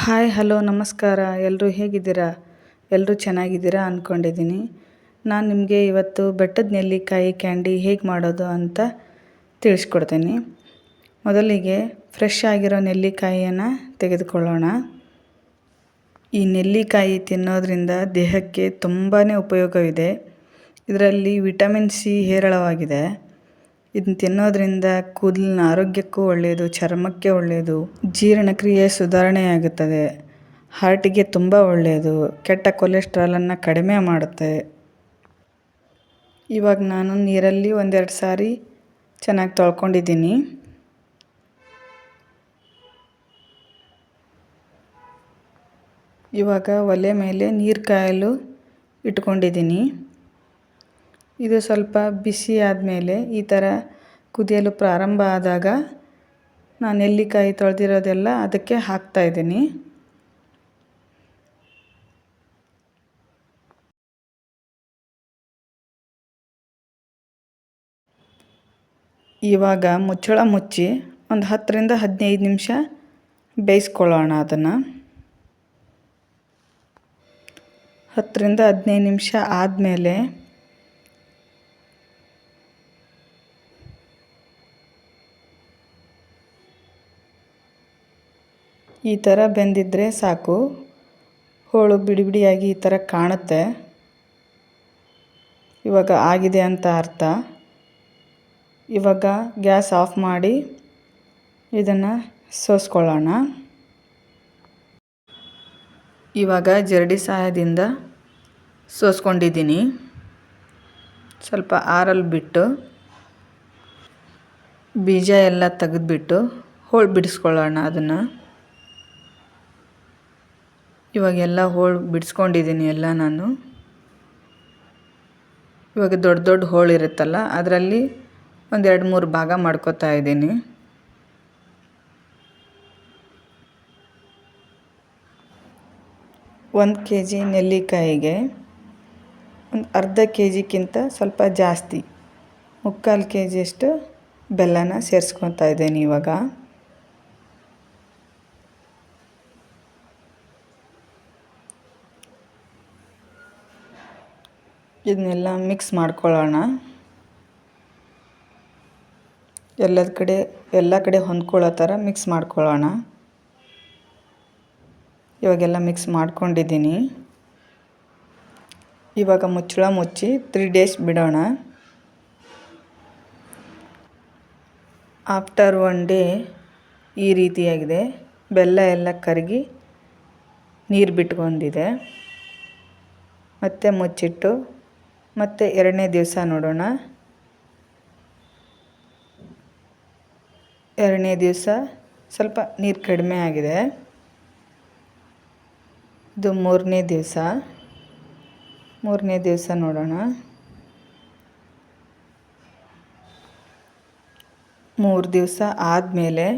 Hi hello ನಮಸ್ಕಾರ. ಎಲ್ಲರೂ ಹೇಗಿದ್ದೀರಾ? ಎಲ್ಲರೂ ಚೆನ್ನಾಗಿದ್ದೀರಾ ಅಂದ್ಕೊಂಡಿದ್ದೀನಿ. ನಾನು ನಿಮಗೆ ಇವತ್ತು ಬೆಟ್ಟದ ನೆಲ್ಲಿಕಾಯಿ ಕ್ಯಾಂಡಿ ಹೇಗೆ ಮಾಡೋದು ಅಂತ ತಿಳಿಸ್ಕೊಡ್ತೀನಿ. ಮೊದಲಿಗೆ ಫ್ರೆಶ್ ಆಗಿರೋ ನೆಲ್ಲಿಕಾಯಿಯನ್ನು ತೆಗೆದುಕೊಳ್ಳೋಣ. ಈ ನೆಲ್ಲಿಕಾಯಿ ತಿನ್ನೋದ್ರಿಂದ ದೇಹಕ್ಕೆ ತುಂಬಾ ಉಪಯೋಗವಿದೆ. ಇದರಲ್ಲಿ ವಿಟಮಿನ್ ಸಿ ಹೇರಳವಾಗಿದೆ. ಇದನ್ನು ತಿನ್ನೋದ್ರಿಂದ ಕೂದಲಿನ ಆರೋಗ್ಯಕ್ಕೂ ಒಳ್ಳೆಯದು, ಚರ್ಮಕ್ಕೆ ಒಳ್ಳೆಯದು, ಜೀರ್ಣಕ್ರಿಯೆ ಸುಧಾರಣೆಯಾಗುತ್ತದೆ, ಹಾರ್ಟಿಗೆ ತುಂಬ ಒಳ್ಳೆಯದು, ಕೆಟ್ಟ ಕೊಲೆಸ್ಟ್ರಾಲನ್ನು ಕಡಿಮೆ ಮಾಡುತ್ತೆ. ಇವಾಗ ನಾನು ನೀರಲ್ಲಿ ಒಂದೆರಡು ಸಾರಿ ಚೆನ್ನಾಗಿ ತೊಳ್ಕೊಂಡಿದ್ದೀನಿ. ಇವಾಗ ಒಲೆ ಮೇಲೆ ನೀರು ಕಾಯಲು ಇಟ್ಕೊಂಡಿದ್ದೀನಿ. ಇದು ಸ್ವಲ್ಪ ಬಿಸಿ ಆದಮೇಲೆ ಈ ಥರ ಕುದಿಯಲು ಪ್ರಾರಂಭ ಆದಾಗ ನಾನು ನೆಲ್ಲಿಕಾಯಿ ತೊಳೆದಿರೋದೆಲ್ಲ ಅದಕ್ಕೆ ಹಾಕ್ತಾಯಿದ್ದೀನಿ. ಇವಾಗ ಮುಚ್ಚಳ ಮುಚ್ಚಿ ಒಂದು 10ರಿಂದ 15 ನಿಮಿಷ ಬೇಯಿಸ್ಕೊಳ್ಳೋಣ. ಅದನ್ನು 10ರಿಂದ 15 ನಿಮಿಷ ಆದಮೇಲೆ ಈ ಥರ ಬೆಂದಿದ್ದರೆ ಸಾಕು. ಹೋಳು ಬಿಡಿ ಬಿಡಿಯಾಗಿ ಈ ಥರ ಕಾಣುತ್ತೆ. ಇವಾಗ ಆಗಿದೆ ಅಂತ ಅರ್ಥ. ಇವಾಗ ಗ್ಯಾಸ್ ಆಫ್ ಮಾಡಿ ಇದನ್ನು ಸೋಸ್ಕೊಳ್ಳೋಣ. ಇವಾಗ ಜರಡಿ ಸಹಾಯದಿಂದ ಸೋಸ್ಕೊಂಡಿದ್ದೀನಿ. ಸ್ವಲ್ಪ ಆರಲು ಬಿಟ್ಟು ಬೀಜ ಎಲ್ಲ ತೆಗೆದುಬಿಟ್ಟು ಹೋಳು ಬಿಡಿಸ್ಕೊಳ್ಳೋಣ ಅದನ್ನು. ಇವಾಗೆಲ್ಲ ಹೋಳು ಬಿಡಿಸ್ಕೊಂಡಿದ್ದೀನಿ ಎಲ್ಲ ನಾನು. ಇವಾಗ ದೊಡ್ಡ ದೊಡ್ಡ ಹೋಳು ಇರುತ್ತಲ್ಲ ಅದರಲ್ಲಿ ಒಂದು 2-3 ಭಾಗ ಮಾಡ್ಕೊತಾ ಇದ್ದೀನಿ. ಒಂದು kg ನೆಲ್ಲಿಕಾಯಿಗೆ ಒಂದು ಅರ್ಧ kgಕ್ಕಿಂತ ಸ್ವಲ್ಪ ಜಾಸ್ತಿ 3/4 kgಯಷ್ಟು ಬೆಲ್ಲನ ಸೇರಿಸ್ಕೊತಾ ಇದ್ದೀನಿ. ಇವಾಗ ಇದನ್ನೆಲ್ಲ ಮಿಕ್ಸ್ ಮಾಡ್ಕೊಳ್ಳೋಣ. ಎಲ್ಲ ಕಡೆ ಹೊಂದ್ಕೊಳ್ಳೋ ಥರ ಮಿಕ್ಸ್ ಮಾಡ್ಕೊಳ್ಳೋಣ. ಇವಾಗೆಲ್ಲ ಮಿಕ್ಸ್ ಮಾಡ್ಕೊಂಡಿದ್ದೀನಿ. ಇವಾಗ ಮುಚ್ಚಳ ಮುಚ್ಚಿ 3 days ಬಿಡೋಣ. ಆಫ್ಟರ್ 1 day ಈ ರೀತಿಯಾಗಿದೆ. ಬೆಲ್ಲ ಎಲ್ಲ ಕರಗಿ ನೀರು ಬಿಟ್ಕೊಂಡಿದೆ. ಮತ್ತೆ ಮುಚ್ಚಿಟ್ಟು ಮತ್ತೆ 2ನೇ ದಿವಸ ನೋಡೋಣ. 2ನೇ ದಿವಸ ಸ್ವಲ್ಪ ನೀರು ಕಡಿಮೆ ಆಗಿದೆ. ಇದು 3ನೇ ದಿವಸ. 3ನೇ ದಿವಸ ನೋಡೋಣ. 3 ದಿವಸ ಆದಮೇಲೆ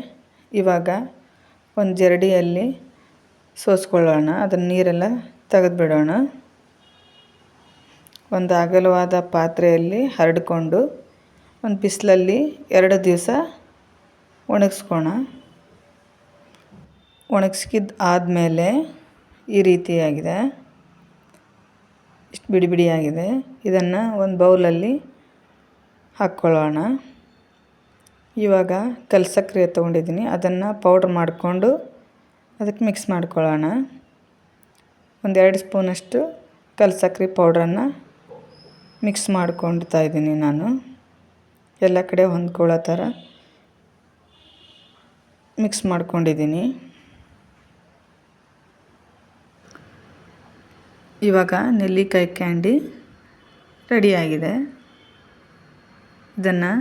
ಇವಾಗ ಒಂದು ಜರಡಿಯಲ್ಲಿ ಸೋಸ್ಕೊಳ್ಳೋಣ. ಅದನ್ನು ನೀರೆಲ್ಲ ತೆಗೆದುಬಿಡೋಣ. ಒಂದು ಅಗಲವಾದ ಪಾತ್ರೆಯಲ್ಲಿ ಹರಡಿಕೊಂಡು ಒಂದು ಬಿಸಿಲಲ್ಲಿ 2 ದಿವಸ ಒಣಗಿಸ್ಕೋಣ. ಒಣಗಿಸಿದ ಆದಮೇಲೆ ಈ ರೀತಿಯಾಗಿದೆ. ಇಷ್ಟು ಬಿಡಿ ಬಿಡಿಯಾಗಿದೆ. ಇದನ್ನು ಒಂದು ಬೌಲಲ್ಲಿ ಹಾಕ್ಕೊಳ್ಳೋಣ. ಇವಾಗ ಕಲ್ಸಕ್ಕರೆ ತೊಗೊಂಡಿದ್ದೀನಿ. ಅದನ್ನು ಪೌಡ್ರ್ ಮಾಡಿಕೊಂಡು ಅದಕ್ಕೆ ಮಿಕ್ಸ್ ಮಾಡ್ಕೊಳ್ಳೋಣ. ಒಂದು 2 ಸ್ಪೂನಷ್ಟು ಕಲ್ಸಕ್ಕರೆ ಪೌಡ್ರನ್ನು ಮಿಕ್ಸ್ ಮಾಡ್ಕೊಳ್ತಾ ಇದ್ದೀನಿ ನಾನು. ಎಲ್ಲ ಕಡೆ ಹೊಂದ್ಕೊಳ್ಳೋ ಥರ ಮಿಕ್ಸ್ ಮಾಡ್ಕೊಂಡಿದ್ದೀನಿ. ಇವಾಗ ನೆಲ್ಲಿಕಾಯಿ ಕ್ಯಾಂಡಿ ರೆಡಿಯಾಗಿದೆ. ಇದನ್ನು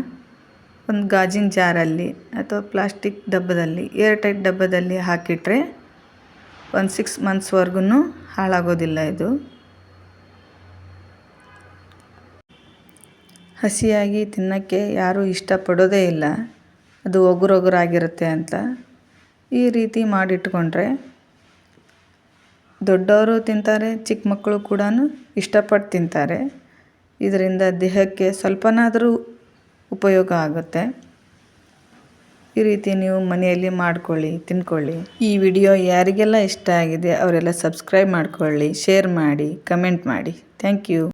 ಒಂದು ಗಾಜಿನ ಜಾರಲ್ಲಿ ಅಥವಾ ಪ್ಲಾಸ್ಟಿಕ್ ಡಬ್ಬದಲ್ಲಿ, ಏರ್ ಟೈಟ್ ಡಬ್ಬದಲ್ಲಿ ಹಾಕಿಟ್ರೆ ಒಂದು 6 monthsವರೆಗೂ ಹಾಳಾಗೋದಿಲ್ಲ. ಇದು ಹಸಿಯಾಗಿ ತಿನ್ನೋಕ್ಕೆ ಯಾರೂ ಇಷ್ಟಪಡೋದೇ ಇಲ್ಲ. ಅದು ಒಗುರೊಗುರಾಗಿರುತ್ತೆ ಅಂತ. ಈ ರೀತಿ ಮಾಡಿಟ್ಕೊಂಡ್ರೆ ದೊಡ್ಡವರು ತಿಂತಾರೆ, ಚಿಕ್ಕ ಮಕ್ಕಳು ಕೂಡ ಇಷ್ಟಪಟ್ಟು ತಿಂತಾರೆ. ಇದರಿಂದ ದೇಹಕ್ಕೆ ಸ್ವಲ್ಪನಾದರೂ ಉಪಯೋಗ ಆಗುತ್ತೆ. ಈ ರೀತಿ ನೀವು ಮನೆಯಲ್ಲಿ ಮಾಡ್ಕೊಳ್ಳಿ, ತಿನ್ಕೊಳ್ಳಿ. ಈ ವಿಡಿಯೋ ಯಾರಿಗೆಲ್ಲ ಇಷ್ಟ ಆಗಿದೆ ಅವರೆಲ್ಲ ಸಬ್ಸ್ಕ್ರೈಬ್ ಮಾಡ್ಕೊಳ್ಳಿ, ಶೇರ್ ಮಾಡಿ, ಕಮೆಂಟ್ ಮಾಡಿ. Thank you.